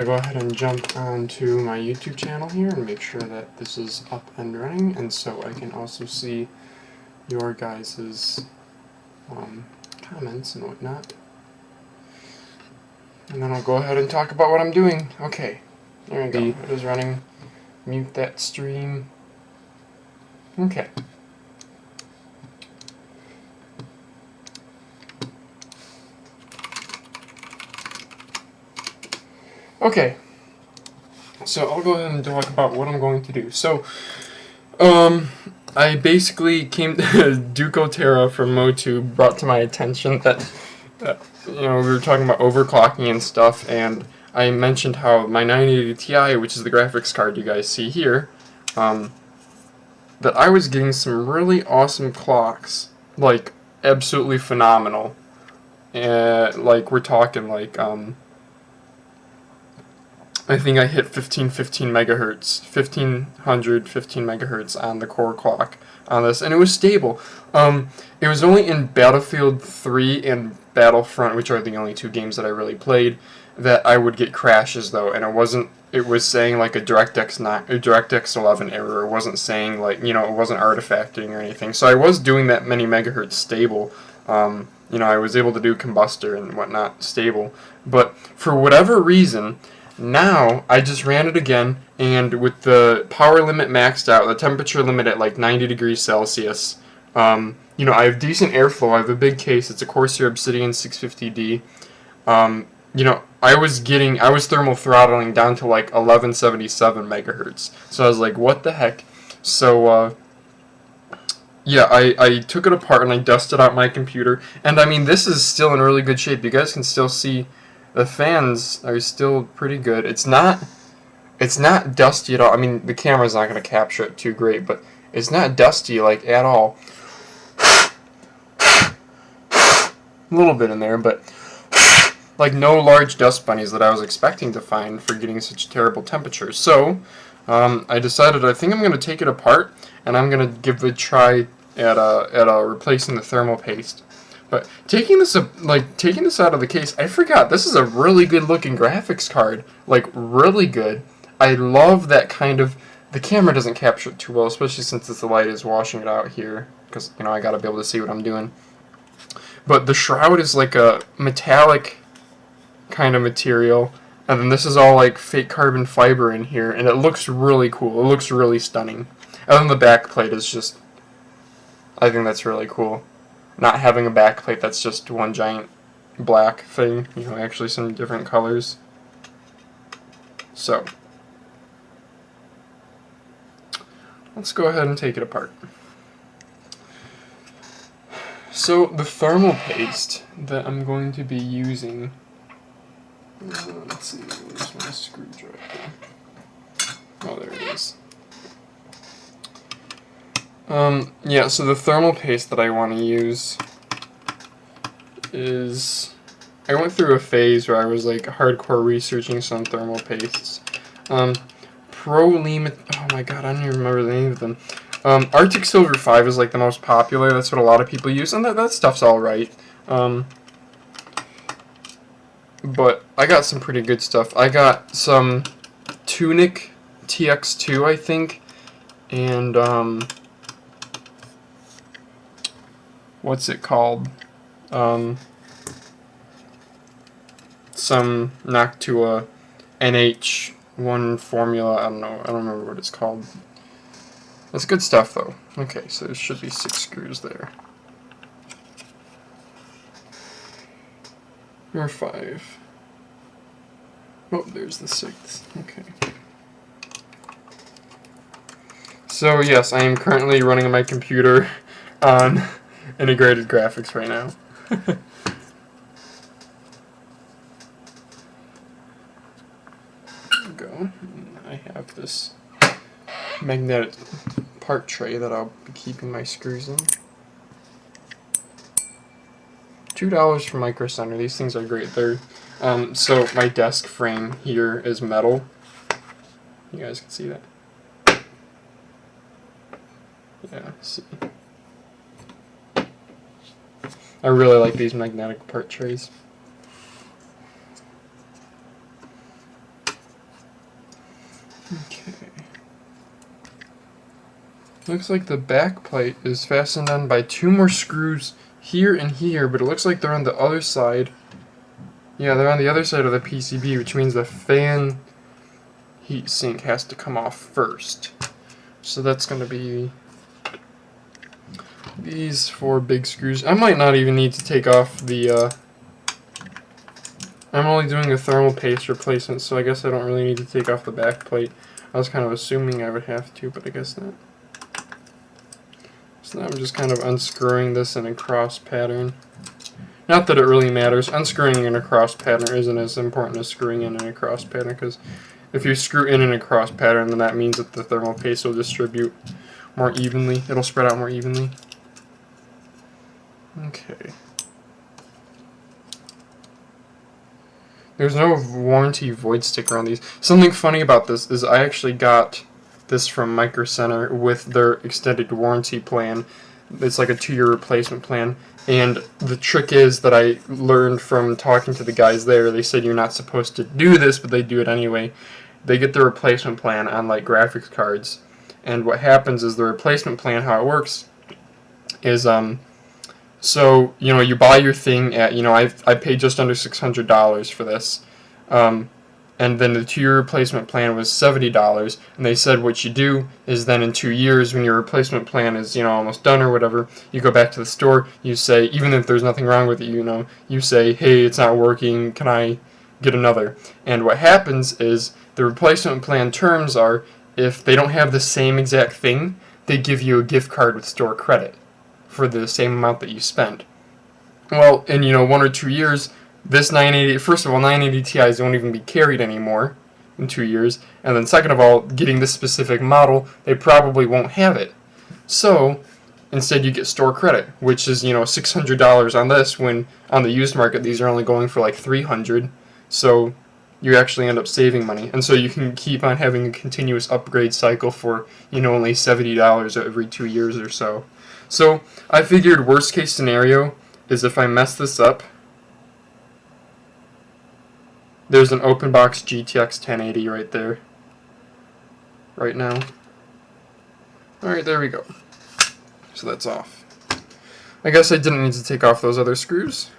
I go ahead and jump onto my YouTube channel here and make sure that this is up and running, and so I can also see your guys's comments and whatnot. And then I'll go ahead and talk about what I'm doing. Okay, there we go. It is running. Mute that stream. Okay. Okay. So I'll go ahead and talk about what I'm going to do. So, I basically came to Ducotera from Motu brought to my attention that we were talking about overclocking and stuff, and I mentioned how my 980 Ti, which is the graphics card you guys see here, that I was getting some really awesome clocks, like absolutely phenomenal. Like we're talking like I think I hit 1515 megahertz, 1515 megahertz on the core clock on this, and it was stable. It was only in Battlefield 3 and Battlefront, which are the only two games that I really played, that I would get crashes though, and it was saying like a DirectX 11 error. It wasn't saying like, it wasn't artifacting or anything. So I was doing that many megahertz stable. I was able to do combustor and whatnot stable, but for whatever reason, now, I just ran it again, and with the power limit maxed out, the temperature limit at like 90 degrees Celsius, I have decent airflow. I have a big case. It's a Corsair Obsidian 650D. I was thermal throttling down to like 1177 megahertz. So I was like, what the heck? So, yeah, I took it apart and I dusted out my computer. And I mean, this is still in really good shape. You guys can still see the fans are still pretty good. It's not dusty at all. I mean, the camera's not going to capture it too great, but it's not dusty, like, at all. A little bit in there, but like no large dust bunnies that I was expecting to find for getting such terrible temperatures. So, I decided I think I'm going to take it apart, and I'm going to give it a try at replacing the thermal paste. But taking this out of the case, I forgot this is a really good looking graphics card, like really good. I love that kind of. The camera doesn't capture it too well, especially since the light is washing it out here, because I gotta be able to see what I'm doing. But the shroud is like a metallic kind of material, and then this is all like fake carbon fiber in here, and it looks really cool. It looks really stunning. And then the back plate is just. I think that's really cool. Not having a backplate that's just one giant black thing, actually some different colors. So, let's go ahead and take it apart. So, the thermal paste that I'm going to be using, let's see, where's my screwdriver? Oh, there it is. Yeah, so the thermal paste that I want to use is, I went through a phase where I was like hardcore researching some thermal pastes. Oh my god, I don't even remember the name of them. Arctic Silver 5 is like the most popular. That's what a lot of people use, and that stuff's alright. But I got some pretty good stuff. I got some Tunic TX2, I think, and what's it called? Some Noctua NH1 formula. I don't know. I don't remember what it's called. That's good stuff, though. Okay, so there should be 6 screws there. Or 5. Oh, there's the 6th. Okay. So, yes, I am currently running my computer on integrated graphics right now. There we go. I have this magnetic part tray that I'll be keeping my screws in. $2 from Micro Center. These things are great. They're so my desk frame here is metal. You guys can see that. Yeah, see. I really like these magnetic part trays. Okay. Looks like the back plate is fastened on by 2 more screws here and here, but it looks like they're on the other side. Yeah, they're on the other side of the PCB, which means the fan heatsink has to come off first. So that's going to be these 4 big screws. I might not even need to take off the, I'm only doing a thermal paste replacement, so I guess I don't really need to take off the back plate. I was kind of assuming I would have to, but I guess not. So now I'm just kind of unscrewing this in a cross pattern. Not that it really matters. Unscrewing in a cross pattern isn't as important as screwing in a cross pattern, because if you screw in a cross pattern, then that means that the thermal paste will distribute more evenly. It'll spread out more evenly. Okay. There's no warranty void sticker on these. Something funny about this is I actually got this from Micro Center with their extended warranty plan. It's like a 2-year replacement plan. And the trick is that I learned from talking to the guys there, they said you're not supposed to do this, but they do it anyway. They get the replacement plan on like graphics cards. And what happens is the replacement plan, how it works, is so, you know, you buy your thing at, you know, I paid just under $600 for this. And then the 2-year replacement plan was $70, and they said what you do is then in 2 years, when your replacement plan is, you know, almost done or whatever, you go back to the store, you say, even if there's nothing wrong with it, you know, you say, hey, it's not working, can I get another? And what happens is the replacement plan terms are, if they don't have the same exact thing, they give you a gift card with store credit for the same amount that you spend. Well, in, you know, 1 or 2 years, this 980, first of all, 980 Ti's won't even be carried anymore in 2 years, and then second of all, getting this specific model, they probably won't have it. So, instead you get store credit, which is, you know, $600 on this, when on the used market these are only going for like $300, so you actually end up saving money. And so you can keep on having a continuous upgrade cycle for, you know, only $70 every 2 years or so. So, I figured worst case scenario is if I mess this up, there's an open box GTX 1080 right there. Right now. Alright, there we go. So that's off. I guess I didn't need to take off those other screws.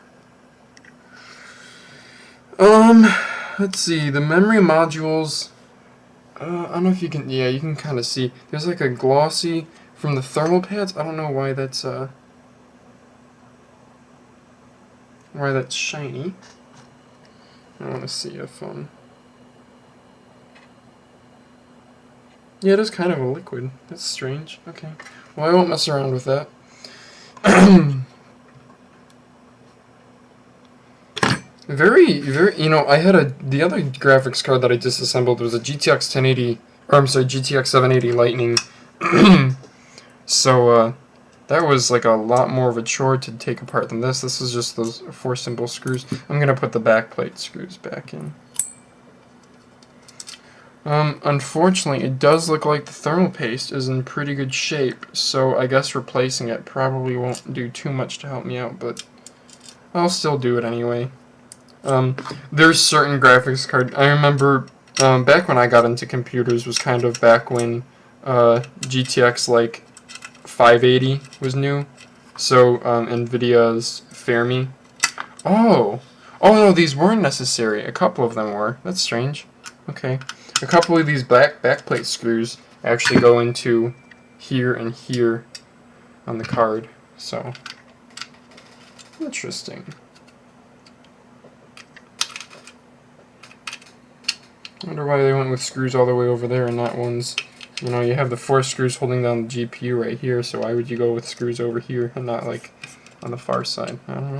Let's see, the memory modules, I don't know if you can, yeah, you can kind of see. There's like a glossy from the thermal pads. I don't know why that's shiny. I want to see if, yeah, it is kind of a liquid. That's strange. Okay. Well, I won't mess around with that. very, you know, I had the other graphics card that I disassembled was a GTX 1080, or I'm sorry, GTX 780 Lightning. So, that was like a lot more of a chore to take apart than this. This is just those 4 simple screws. I'm going to put the backplate screws back in. Unfortunately, it does look like the thermal paste is in pretty good shape, so I guess replacing it probably won't do too much to help me out, but I'll still do it anyway. There's certain graphics card. I remember back when I got into computers was kind of back when GTX like 580 was new, so NVIDIA's Fermi. Oh no, these weren't necessary. A couple of them were. That's strange. Okay, a couple of these backplate screws actually go into here and here on the card. So interesting. I wonder why they went with screws all the way over there and not ones. You know, you have the 4 screws holding down the GPU right here, so why would you go with screws over here and not, like, on the far side? I don't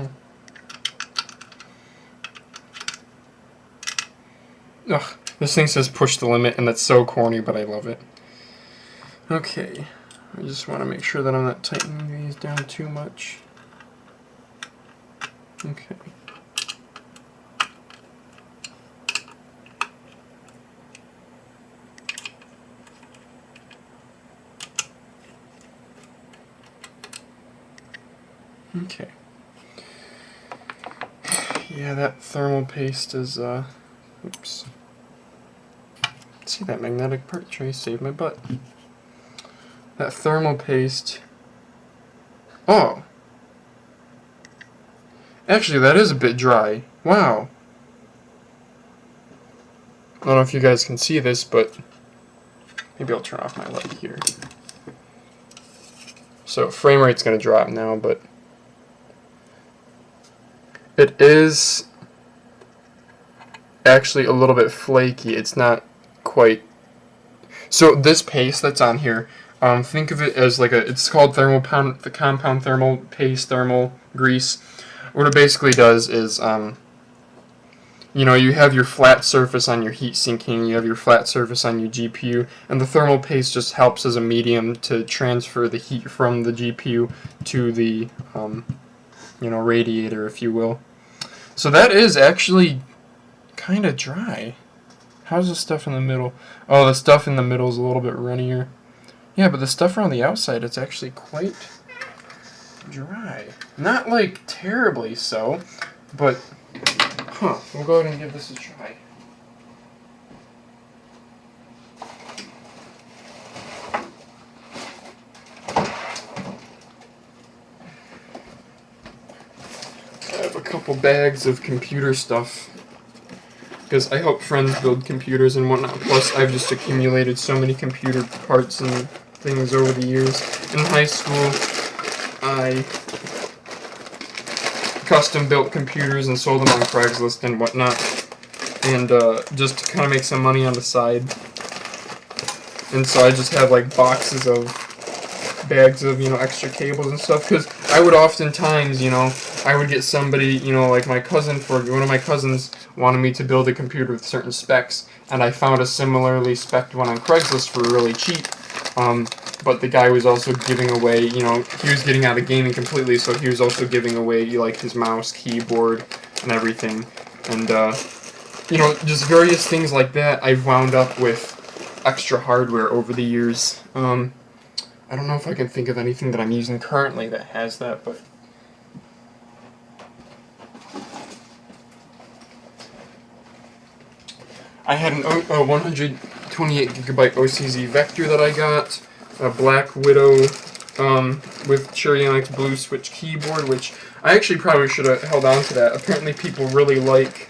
know. Ugh, this thing says push the limit, and that's so corny, but I love it. Okay, I just want to make sure that I'm not tightening these down too much. Okay. Okay. Yeah, that thermal paste is, oops. see that magnetic part tray saved my butt. That thermal paste. Oh! Actually, that is a bit dry. Wow. I don't know if you guys can see this, but maybe I'll turn off my light here. So frame rate's going to drop now, but it is actually a little bit flaky. It's not quite. So this paste that's on here, think of it as like it's called the compound thermal paste, thermal grease. What it basically does is, you know, you have your flat surface on your heat sinking, you have your flat surface on your GPU, and the thermal paste just helps as a medium to transfer the heat from the GPU to the, you know, radiator, if you will. So that is actually kind of dry. How's the stuff in the middle? Oh, the stuff in the middle is a little bit runnier. Yeah, but the stuff around the outside, it's actually quite dry. Not like terribly so, but we'll go ahead and give this a try. I have a couple bags of computer stuff because I help friends build computers and whatnot. Plus, I've just accumulated so many computer parts and things over the years. In high school, I custom built computers and sold them on Craigslist and whatnot, and just to kind of make some money on the side. And so I just have like boxes of bags of, you know, extra cables and stuff, because I would oftentimes, you know, I would get somebody, you know, like my cousin, one of my cousins wanted me to build a computer with certain specs, and I found a similarly spec'd one on Craigslist for really cheap. But the guy was also giving away, you know, he was getting out of gaming completely, so he was also giving away, like, his mouse, keyboard, and everything. And, you know, just various things like that, I've wound up with extra hardware over the years. I don't know if I can think of anything that I'm using currently that has that, but I had a 128 gigabyte OCZ Vector that I got, a Black Widow with Cherry Onyx Blue Switch keyboard, which I actually probably should have held on to that. Apparently people really like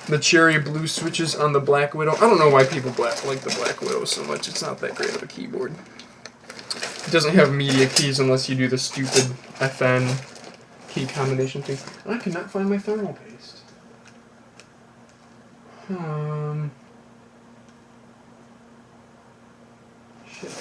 the Cherry Blue switches on the Black Widow. I don't know why people like the Black Widow so much. It's not that great of a keyboard. It doesn't have media keys unless you do the stupid FN key combination thing. And I cannot find my thermal paste. Shit.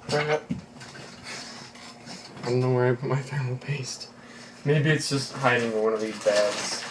Crap. I don't know where I put my thermal paste. Maybe it's just hiding in one of these bags.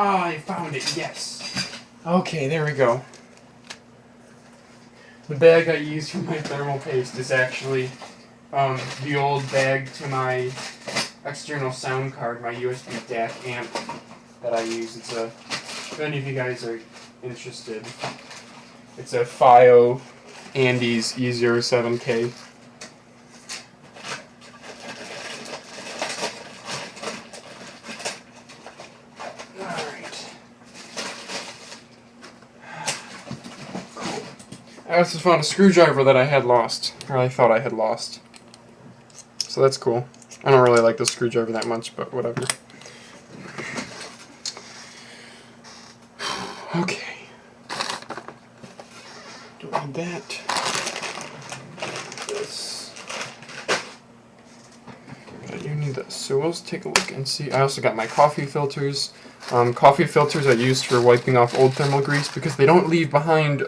Ah, I found it, yes. Okay, there we go. The bag I use for my thermal paste is actually the old bag to my external sound card, my USB DAC amp that I use. It's a, if any of you guys are interested, it's a FiO Andes E07K. I also found a screwdriver that I had lost, or I thought I had lost. So that's cool. I don't really like the screwdriver that much, but whatever. Okay. Don't need that. This. But I do need this. So let's take a look and see. I also got my coffee filters. Coffee filters I used for wiping off old thermal grease because they don't leave behind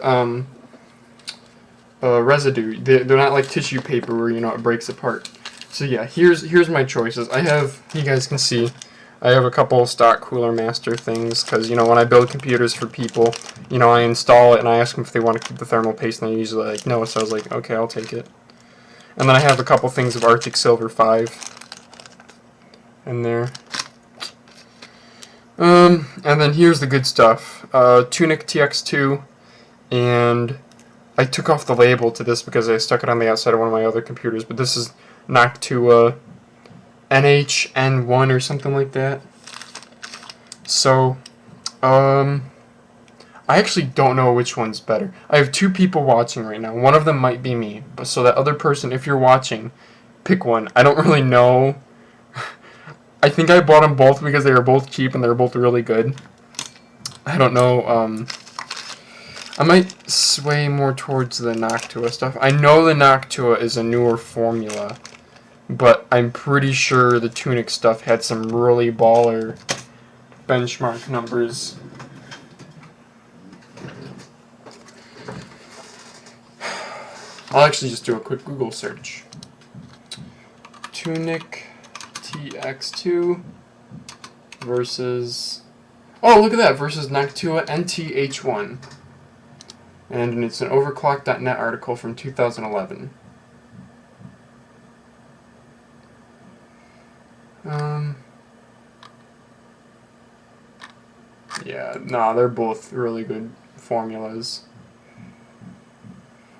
residue. They're not like tissue paper where, you know, it breaks apart. So yeah, here's my choices. I have, you guys can see, I have a couple of stock Cooler Master things because, you know, when I build computers for people, you know, I install it and I ask them if they want to keep the thermal paste and they're usually like, no, so I was like, okay, I'll take it. And then I have a couple things of Arctic Silver 5 in there. And then here's the good stuff. Tunic TX2, and I took off the label to this because I stuck it on the outside of one of my other computers, but this is Noctua NHN1 or something like that. So, I actually don't know which one's better. I have two people watching right now. One of them might be me, but so that other person, if you're watching, pick one. I don't really know. I think I bought them both because they were both cheap and they were both really good. I don't know, I might sway more towards the Noctua stuff. I know the Noctua is a newer formula, but I'm pretty sure the Tunic stuff had some really baller benchmark numbers. I'll actually just do a quick Google search. Tunic TX2 versus... Oh, look at that! Versus Noctua NTH1. And it's an overclock.net article from 2011. Yeah, nah, they're both really good formulas.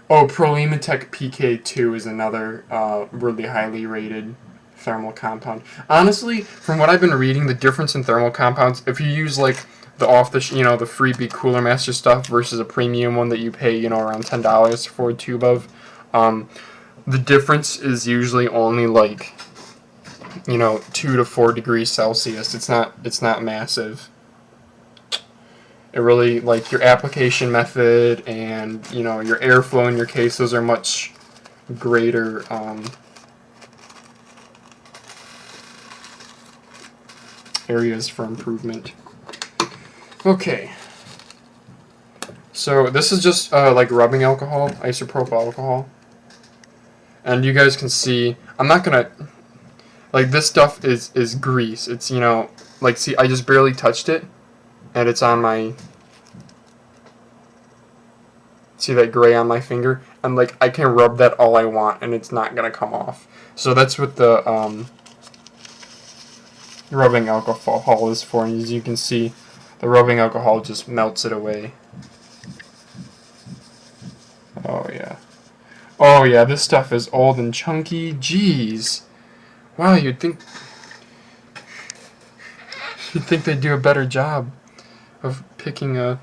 Oh, Prolimatech PK2 is another really highly rated thermal compound. Honestly, from what I've been reading, the difference in thermal compounds, if you use like the the freebie Cooler Master stuff versus a premium one that you pay, you know, around $10 for a tube of, the difference is usually only like, you know, 2 to 4 degrees Celsius. It's not massive. It really, like, your application method and, you know, your airflow in your case, those are much greater areas for improvement. Okay, so this is just like rubbing alcohol, isopropyl alcohol, and you guys can see, I'm not gonna, like, this stuff is grease. It's, you know, like, see, I just barely touched it, and it's on my, see that gray on my finger, and like, I can rub that all I want, and it's not gonna come off. So that's what the rubbing alcohol is for, and as you can see, the rubbing alcohol just melts it away. Oh yeah. Oh yeah, this stuff is old and chunky. Jeez. Wow, you'd think they'd do a better job of picking a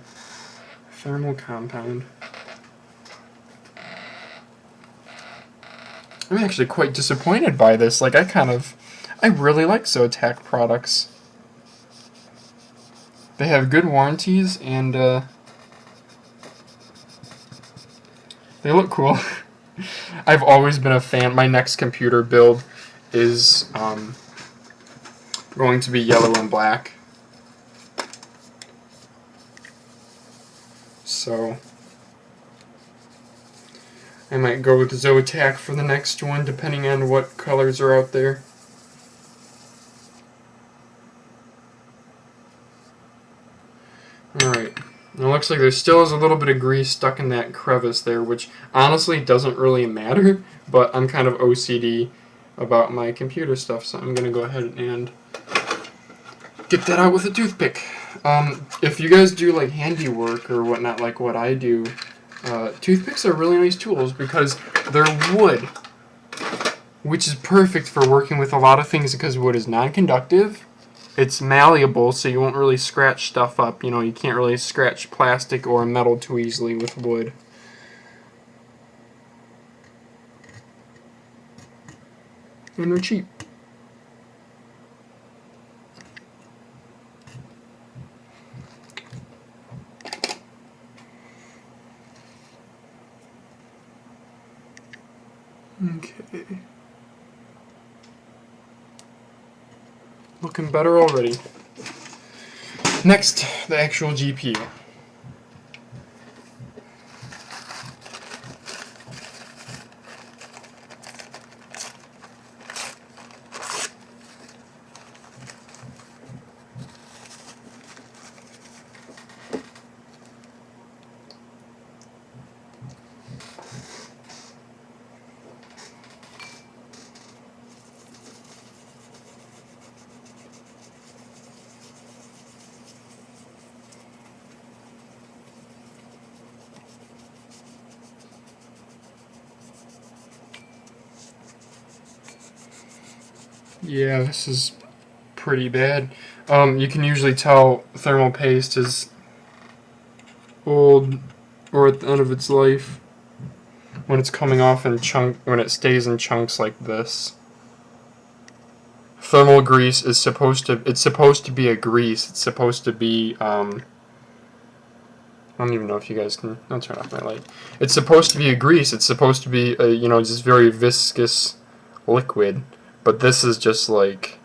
thermal compound. I'm actually quite disappointed by this. Like, I really like Zotac products. They have good warranties, and they look cool. I've always been a fan. My next computer build is going to be yellow and black. So I might go with Zotac for the next one, depending on what colors are out there. looks like there still is a little bit of grease stuck in that crevice there, which honestly doesn't really matter, but I'm kind of OCD about my computer stuff, so I'm going to go ahead and get that out with a toothpick. If you guys do like handiwork or whatnot, like what I do, toothpicks are really nice tools because they're wood, which is perfect for working with a lot of things because wood is non-conductive. It's malleable, so you won't really scratch stuff up. You know, you can't really scratch plastic or metal too easily with wood. And they're cheap. Okay. Looking better already. Next, the actual GPU. Yeah, this is pretty bad. You can usually tell thermal paste is old or at the end of its life when it's coming off in when it stays in chunks like this. Thermal grease is supposed to be a grease. It's supposed to be I don't even know if you guys can. I'll turn off my light. It's supposed to be a grease. It's supposed to be a, you know, just very viscous liquid. But this is just like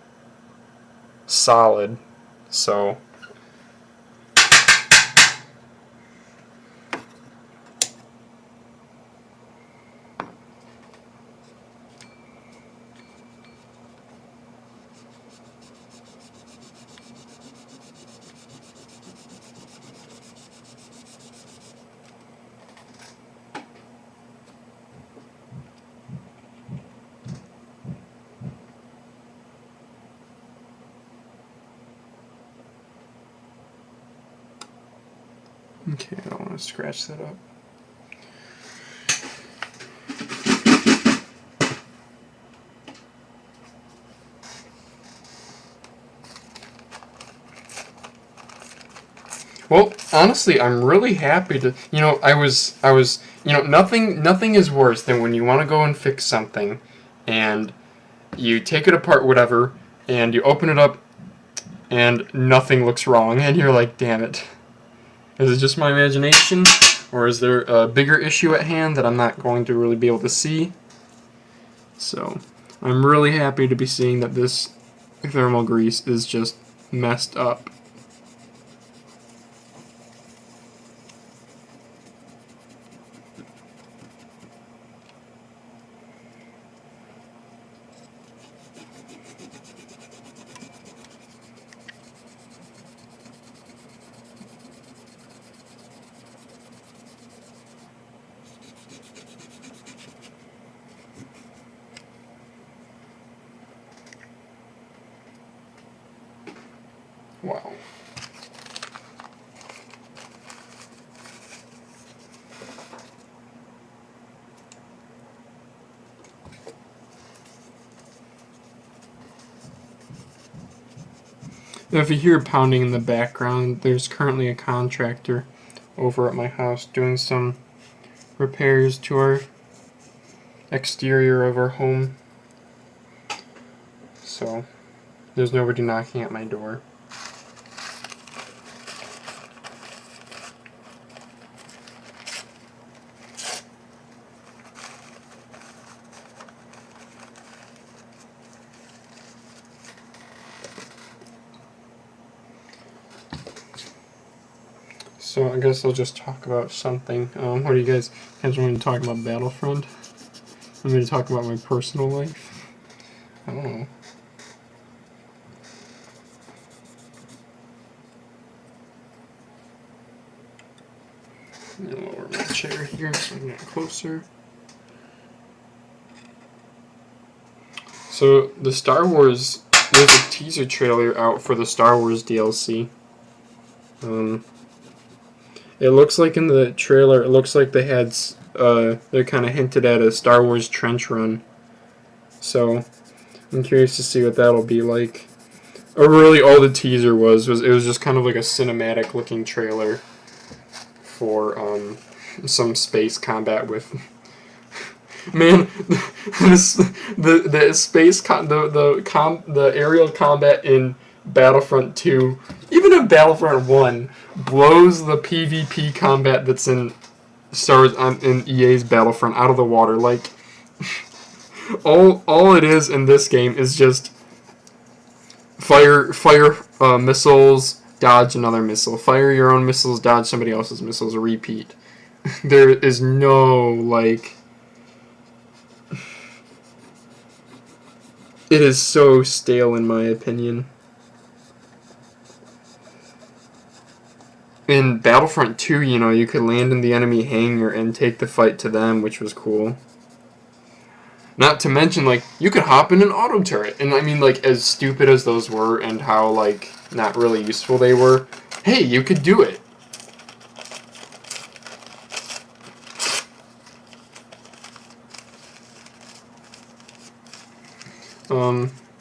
solid. So okay, I don't want to scratch that up. Well, honestly, I'm really happy to, you know, I was, you know, nothing is worse than when you want to go and fix something, and you take it apart, whatever, and you open it up, and nothing looks wrong, and you're like, damn it. Is it just my imagination, or is there a bigger issue at hand that I'm not going to really be able to see? So, I'm really happy to be seeing that this thermal grease is just messed up. Wow. If you hear pounding in the background, there's currently a contractor over at my house doing some repairs to our exterior of our home. So, there's nobody knocking at my door. So I guess I'll just talk about something. What do you guys want me to talk about? Battlefront? Want me to talk about my personal life? I don't know. chair here so I can get closer. So the Star Wars, there's a teaser trailer out for the Star Wars DLC. It looks like in the trailer, it looks like they had, they kind of hinted at a Star Wars trench run. So I'm curious to see what that'll be like. Or really, all the teaser was it was just kind of like a cinematic looking trailer for some space combat with. Man, the space the aerial combat in Battlefront 2, even in Battlefront 1, blows the PvP combat that's in Star Wars in EA's Battlefront out of the water. Like all it is in this game is just fire missiles, dodge another missile, fire your own missiles, dodge somebody else's missiles, repeat. There is no like. It is so stale, in my opinion. In Battlefront 2, you know, you could land in the enemy hangar and take the fight to them, which was cool. Not to mention, like, you could hop in an auto turret. And I mean, like, as stupid as those were and how, like, not really useful they were, hey, you could do it.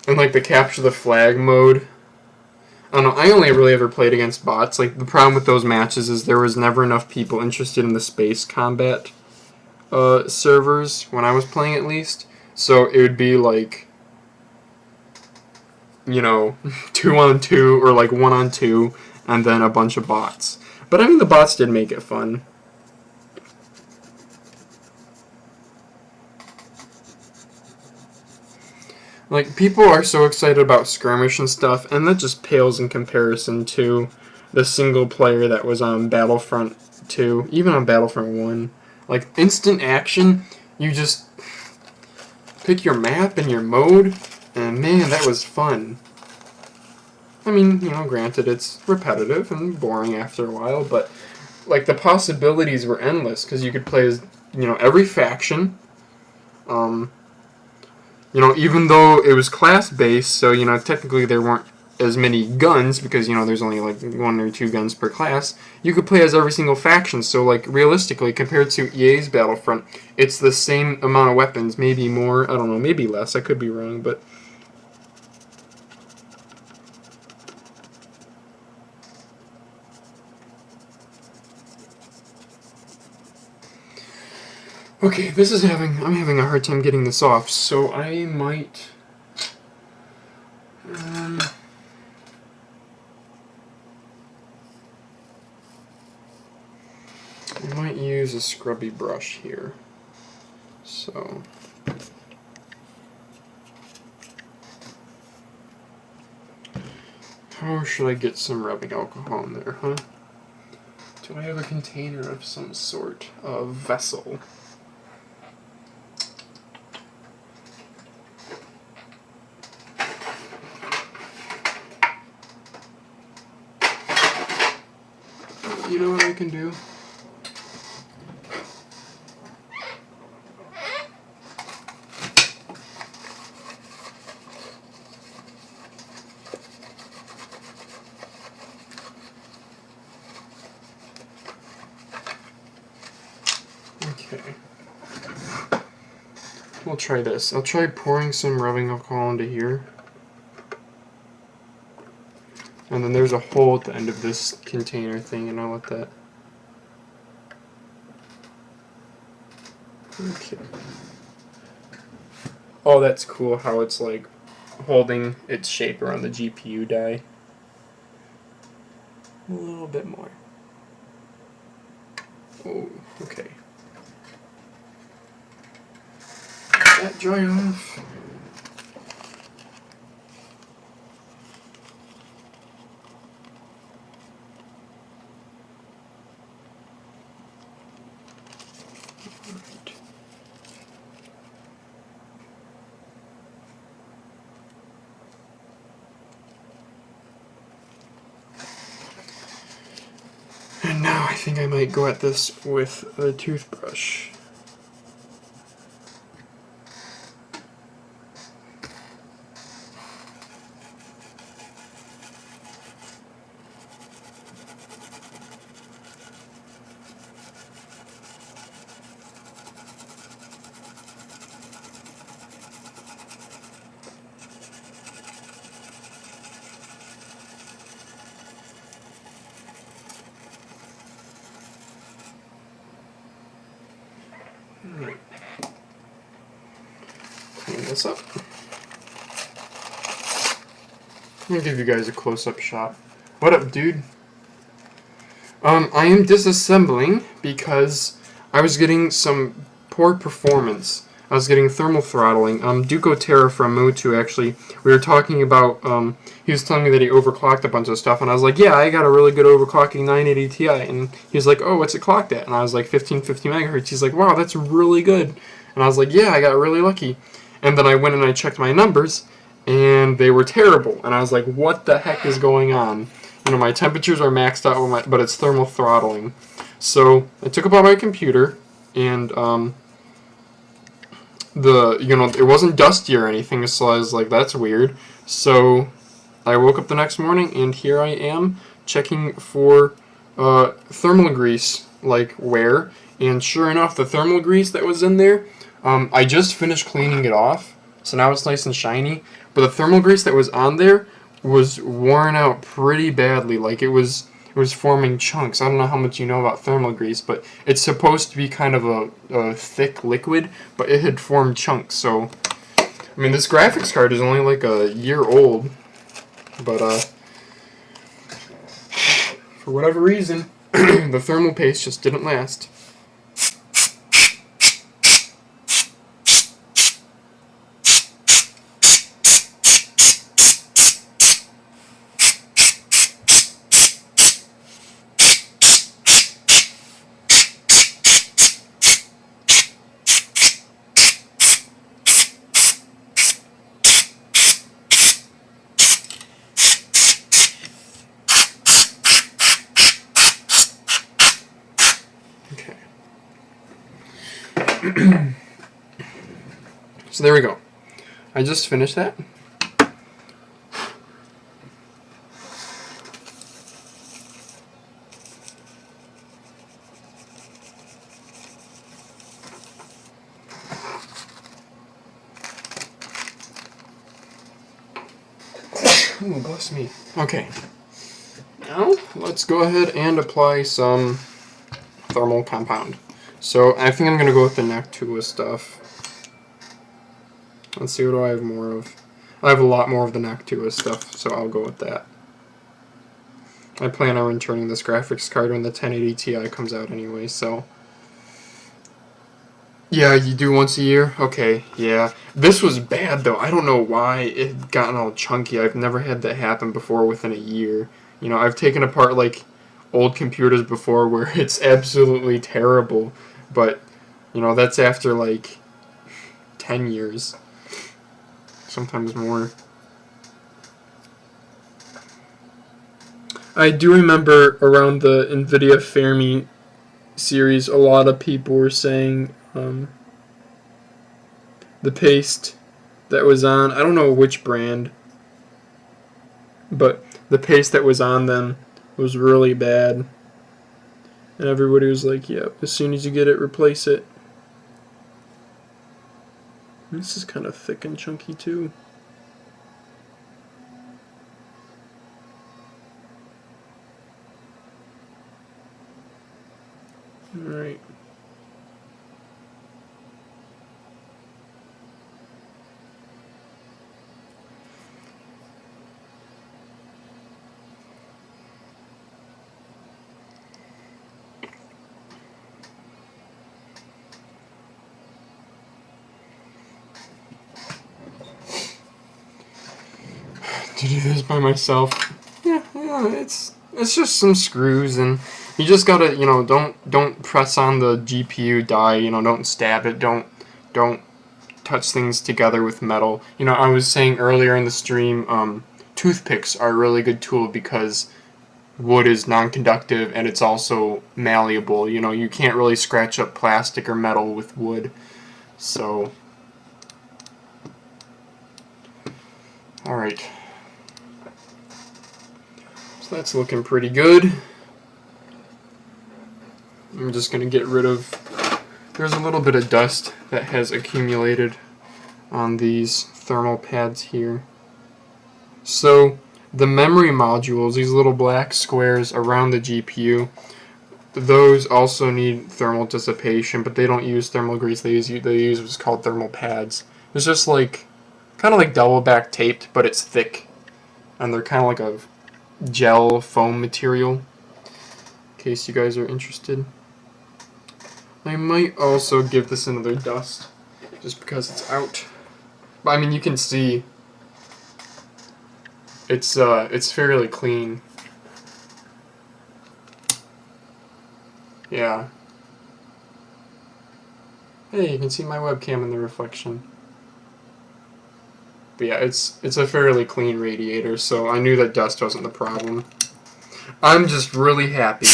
And like the capture the flag mode. I don't know, I only really ever played against bots. Like, the problem with those matches is there was never enough people interested in the space combat servers, when I was playing at least. So it would be like, you know, 2-on-2 or like 1-on-2, and then a bunch of bots. But I mean, the bots did make it fun. Like, people are so excited about skirmish and stuff, and that just pales in comparison to the single player that was on Battlefront 2, even on Battlefront 1. Like, instant action, you just pick your map and your mode, and man, that was fun. I mean, you know, granted, it's repetitive and boring after a while, but, like, the possibilities were endless, because you could play as, you know, every faction. You know, even though it was class-based, so, you know, technically there weren't as many guns, because, you know, there's only, like, 1 or 2 guns per class, you could play as every single faction, so, like, realistically, compared to EA's Battlefront, it's the same amount of weapons, maybe more, I don't know, maybe less, I could be wrong, but... Okay, I'm having a hard time getting this off, so I might, I might use a scrubby brush here, so, how should I get some rubbing alcohol in there, huh? Do I have a container of some sort of vessel? You know what I can do? Okay. We'll try this. I'll try pouring some rubbing alcohol into here. And then there's a hole at the end of this container thing, and I'll let that... Okay. Oh, that's cool how it's like holding its shape around the GPU die. A little bit more. Oh, okay. Let that dry off. And now I I think I might go at this with a toothbrush. Alright. Clean this up. I'm gonna give you guys a close-up shot. What up, dude? I am disassembling because I was getting some poor performance. I was getting thermal throttling. Duco Terra from Motu, actually, we were talking about, he was telling me that he overclocked a bunch of stuff, and I was like, yeah, I got a really good overclocking 980 Ti, and he was like, oh, what's it clocked at? And I was like, 1550 megahertz. He's like, wow, that's really good. And I was like, yeah, I got really lucky. And then I went and I checked my numbers, and they were terrible. And I was like, what the heck is going on? You know, my temperatures are maxed out, but it's thermal throttling. So I took apart my computer, and it wasn't dusty or anything, so I was like, that's weird. So I woke up the next morning, and here I am checking for thermal grease, like wear. And sure enough, the thermal grease that was in there, I just finished cleaning it off, so now it's nice and shiny. But the thermal grease that was on there was worn out pretty badly. Like it was forming chunks. I don't know how much you know about thermal grease, but it's supposed to be kind of a thick liquid, but it had formed chunks. So, I mean, this graphics card is only like a year old, but for whatever reason, the thermal paste just didn't last. Okay. So there we go. I just finished that. Oh, bless me. Okay. Now, let's go ahead and apply some thermal compound. So, I think I'm going to go with the Noctua stuff. Let's see, what do I have more of? I have a lot more of the Noctua stuff, so I'll go with that. I plan on returning this graphics card when the 1080 Ti comes out anyway, so... Yeah, you do once a year? Okay, yeah. This was bad, though. I don't know why it had gotten all chunky. I've never had that happen before within a year. You know, I've taken apart, like, old computers before where it's absolutely terrible. But, you know, that's after, like, 10 years. Sometimes more. I do remember around the NVIDIA Fermi series, a lot of people were saying the paste that was on, I don't know which brand, but the paste that was on them was really bad. And everybody was like, yep, as soon as you get it, replace it. This is kind of thick and chunky too. Alright. To do this by myself, yeah, it's just some screws, and you just gotta, you know, don't press on the GPU die, you know, don't stab it, don't touch things together with metal. You know, I was saying earlier in the stream, toothpicks are a really good tool because wood is non-conductive and it's also malleable. You know, you can't really scratch up plastic or metal with wood. So, alright. So that's looking pretty good. I'm just going to get rid of... There's a little bit of dust that has accumulated on these thermal pads here. So, the memory modules, these little black squares around the GPU, those also need thermal dissipation, but they don't use thermal grease. They use what's called thermal pads. It's just like, kind of like double back taped, but it's thick. And they're kind of like a gel foam material, in case you guys are interested. I might also give this another dust, just because it's out. But I mean, you can see it's fairly clean. Yeah. Hey, you can see my webcam in the reflection. But yeah, it's a fairly clean radiator, so I knew that dust wasn't the problem. I'm just really happy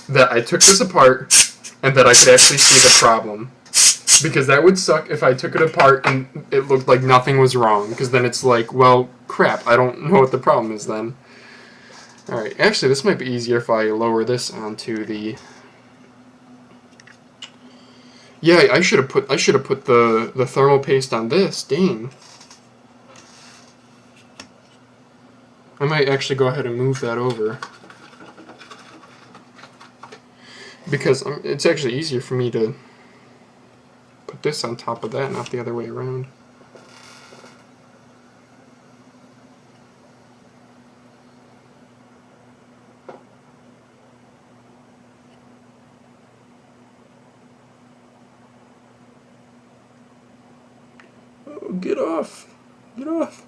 that I took this apart and that I could actually see the problem. Because that would suck if I took it apart and it looked like nothing was wrong. Because then it's like, well, crap, I don't know what the problem is then. Alright, actually this might be easier if I lower this onto the... Yeah, I should have put the thermal paste on this, dang. I might actually go ahead and move that over. Because it's actually easier for me to put this on top of that, not the other way around. Oh, get off! Get off!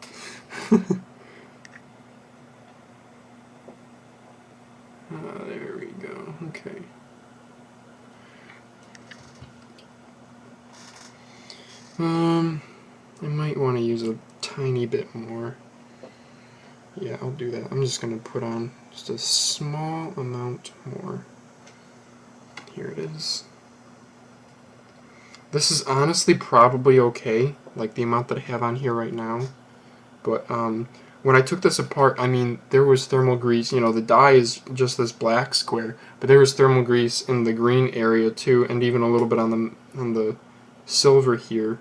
There we go. Okay. I might want to use a tiny bit more. Yeah, I'll do that. I'm just going to put on just a small amount more. Here it is. This is honestly probably okay, like the amount that I have on here right now. But when I took this apart, I mean, there was thermal grease. You know, the dye is just this black square, but there was thermal grease in the green area too, and even a little bit on the silver here.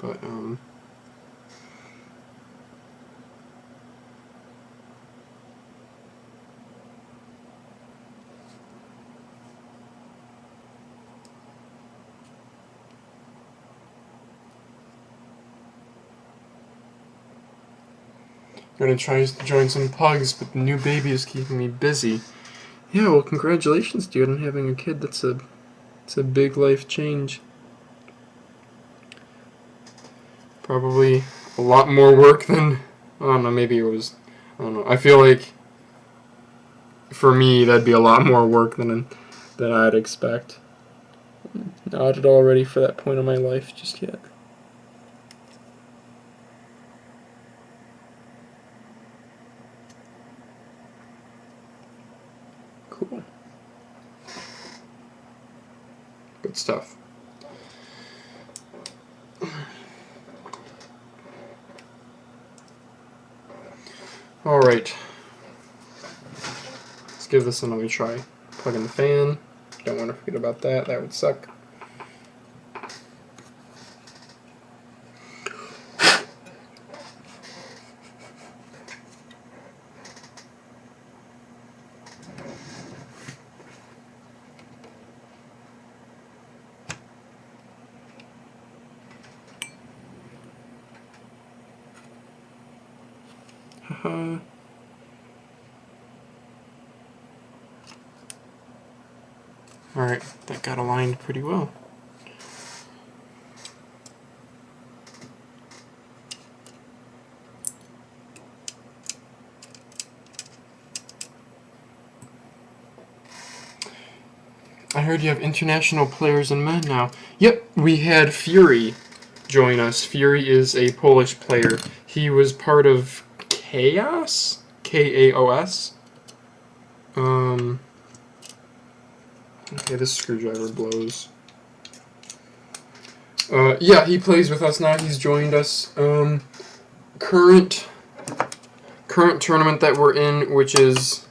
But gonna try to join some pugs, but the new baby is keeping me busy. Yeah, well, congratulations, dude, on having a kid. It's a big life change. Probably a lot more work than, I don't know, maybe it was, I don't know. I feel like for me that'd be a lot more work than I'd expect. Not at all ready for that point in my life just yet. Cool. Good stuff. Alright. Let's give this another try. Plug in the fan. Don't want to forget about that. That would suck. Haha. Alright, that got aligned pretty well. I heard you have international players in men now. Yep, we had Fury join us. Fury is a Polish player. He was part of Chaos? K-A-O-S? Okay, this screwdriver blows. Yeah, he plays with us now. He's joined us. Current tournament that we're in, which is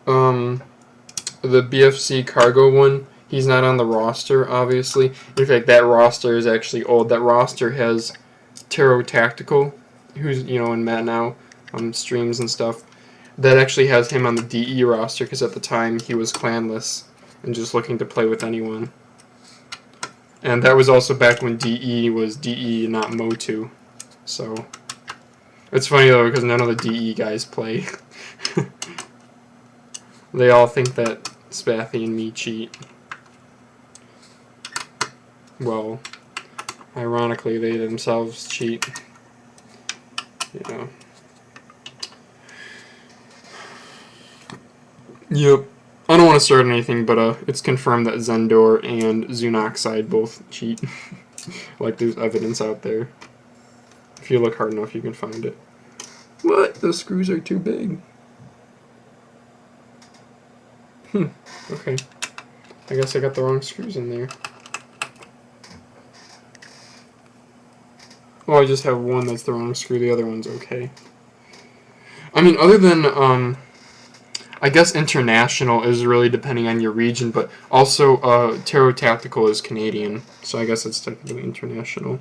the BFC Cargo one. He's not on the roster, obviously. In fact, that roster is actually old. That roster has Tarot Tactical, who's, in Matt now, streams and stuff. That actually has him on the DE roster, because at the time he was clanless and just looking to play with anyone. And that was also back when DE was DE, not Motu. So, it's funny though, because none of the DE guys play. They all think that Spathy and me cheat. Well, ironically, they themselves cheat. Yep. I don't want to start anything, but it's confirmed that Zendor and Zunoxide both cheat. Like, there's evidence out there. If you look hard enough, you can find it. What? Those screws are too big. Okay. I guess I got the wrong screws in there. Well, I just have one that's the wrong screw, the other one's okay. I mean, other than, I guess international is really depending on your region, but also Tarot Tactical is Canadian, so I guess it's technically international.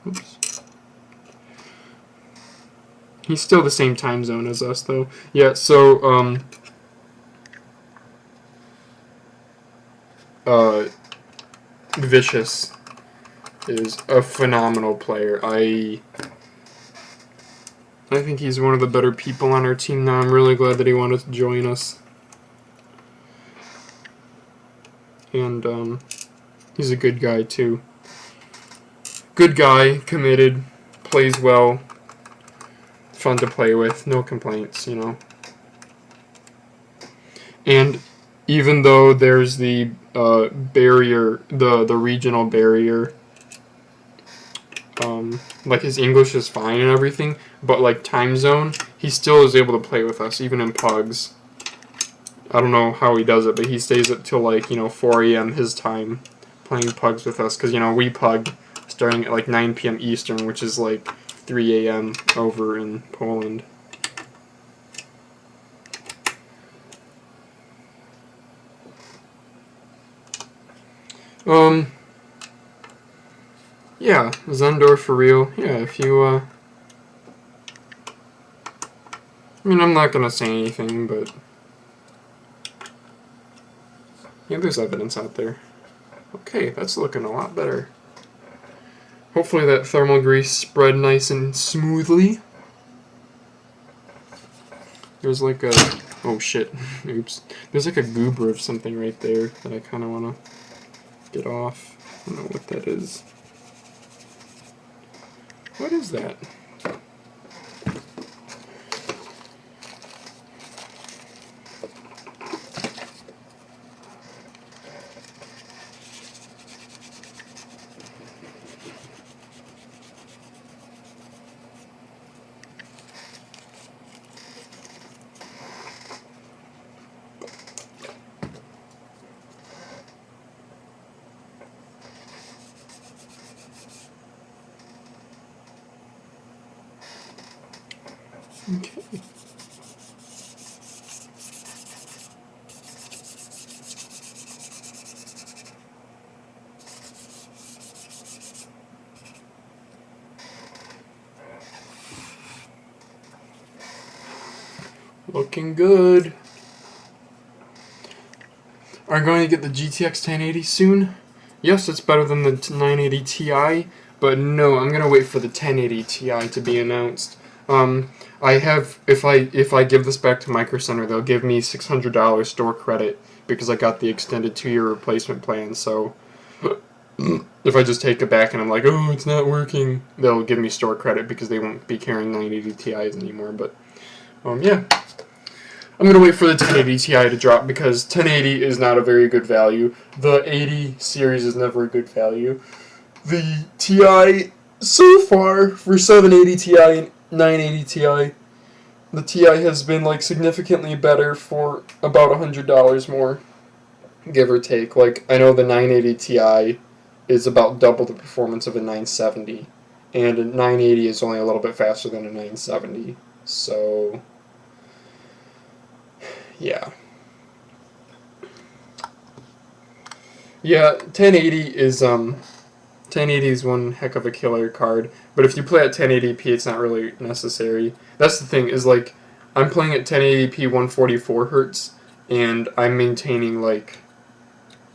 Oops. He's still the same time zone as us, though. Yeah, so, Vicious is a phenomenal player. I think he's one of the better people on our team now. I'm really glad that he wanted to join us. And he's a good guy too. Good guy, committed, plays well, fun to play with, no complaints, And even though there's the barrier, the regional barrier, like his English is fine and everything, but like time zone, he still is able to play with us, even in pugs. I don't know how he does it, but he stays up till like, 4 a.m. his time playing pugs with us, because, we pug starting at like 9 p.m. Eastern, which is like 3 a.m. over in Poland. Yeah, Zendor for real. Yeah, if you, I mean, I'm not gonna say anything, but yeah, there's evidence out there. Okay, that's looking a lot better. Hopefully that thermal grease spread nice and smoothly. There's like a, oh shit, oops. There's like a goober of something right there that I kind of want to get off. I don't know what that is. What is that? Okay. Looking good. Are you going to get the GTX 1080 soon? Yes, it's better than the 980 Ti, but no, I'm gonna wait for the 1080 Ti to be announced. I have, if I give this back to Micro Center, they'll give me $600 store credit because I got the extended 2-year replacement plan. So if I just take it back and I'm like, oh, it's not working, they'll give me store credit because they won't be carrying 980 Ti's anymore. But yeah, I'm gonna wait for the 1080 Ti to drop because 1080 is not a very good value. The 80 series is never a good value. the Ti so far for 780 Ti and 980 Ti. The Ti has been like significantly better for about $100 more, give or take. Like, I know the 980 Ti is about double the performance of a 970, and a 980 is only a little bit faster than a 970. So, yeah. Yeah, 1080 is one heck of a killer card, but if you play at 1080p, it's not really necessary. That's the thing, is like, I'm playing at 1080p 144 hertz, and I'm maintaining like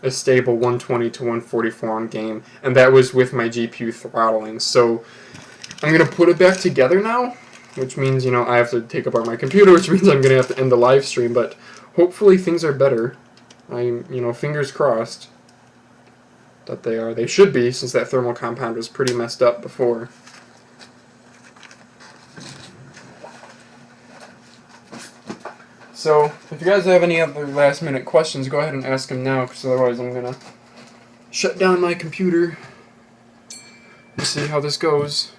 a stable 120 to 144 on game, and that was with my GPU throttling. So I'm gonna put it back together now, which means, you know, I have to take apart my computer, which means I'm gonna have to end the live stream, but hopefully things are better. I'm, you know, fingers crossed that they are. They should be, since that thermal compound was pretty messed up before. So, if you guys have any other last minute questions, go ahead and ask them now, because otherwise I'm going to shut down my computer and see how this goes.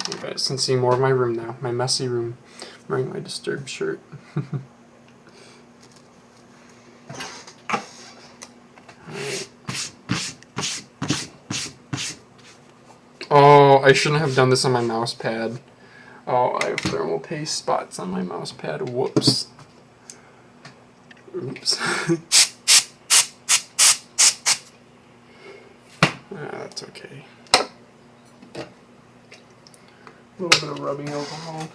You guys can see more of my room now, my messy room. I'm wearing my Disturbed shirt. Oh, I shouldn't have done this on my mouse pad. Oh, I have thermal paste spots on my mouse pad. Whoops. Oops. That's okay. A little bit of rubbing alcohol.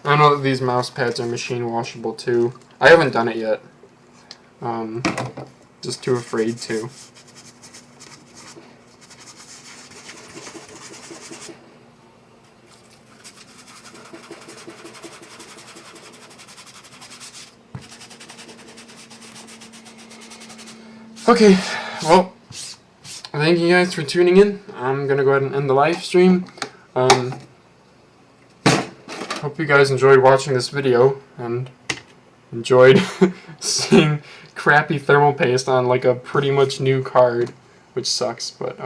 I know that these mouse pads are machine washable too. I haven't done it yet. Just too afraid to. Okay, well, thank you guys for tuning in. I'm going to go ahead and end the live stream. Hope you guys enjoyed watching this video and enjoyed seeing crappy thermal paste on like a pretty much new card, which sucks. But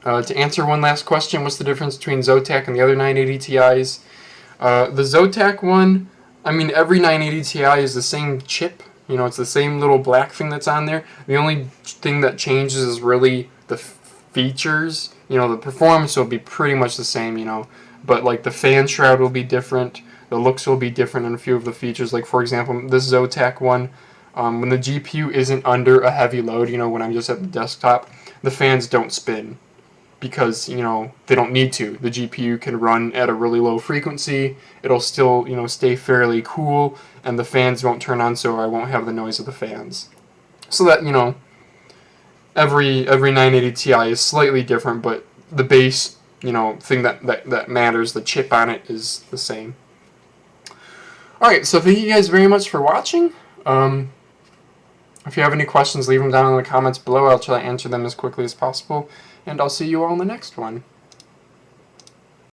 to answer one last question, what's the difference between Zotac and the other 980 Ti's? The Zotac one, I mean, every 980 Ti is the same chip. You know, it's the same little black thing that's on there. The only thing that changes is really the features. You know, the performance will be pretty much the same, you know. But, like, the fan shroud will be different. The looks will be different in a few of the features. Like, for example, this Zotac one, when the GPU isn't under a heavy load, you know, when I'm just at the desktop, the fans don't spin. Because, you know, they don't need to. The GPU can run at a really low frequency. It'll still, you know, stay fairly cool, and the fans won't turn on, so I won't have the noise of the fans. So that, you know, every 980 Ti is slightly different, but the base, you know, thing that matters, the chip on it, is the same. Alright, so thank you guys very much for watching. If you have any questions, leave them down in the comments below. I'll try to answer them as quickly as possible. And I'll see you all in the next one.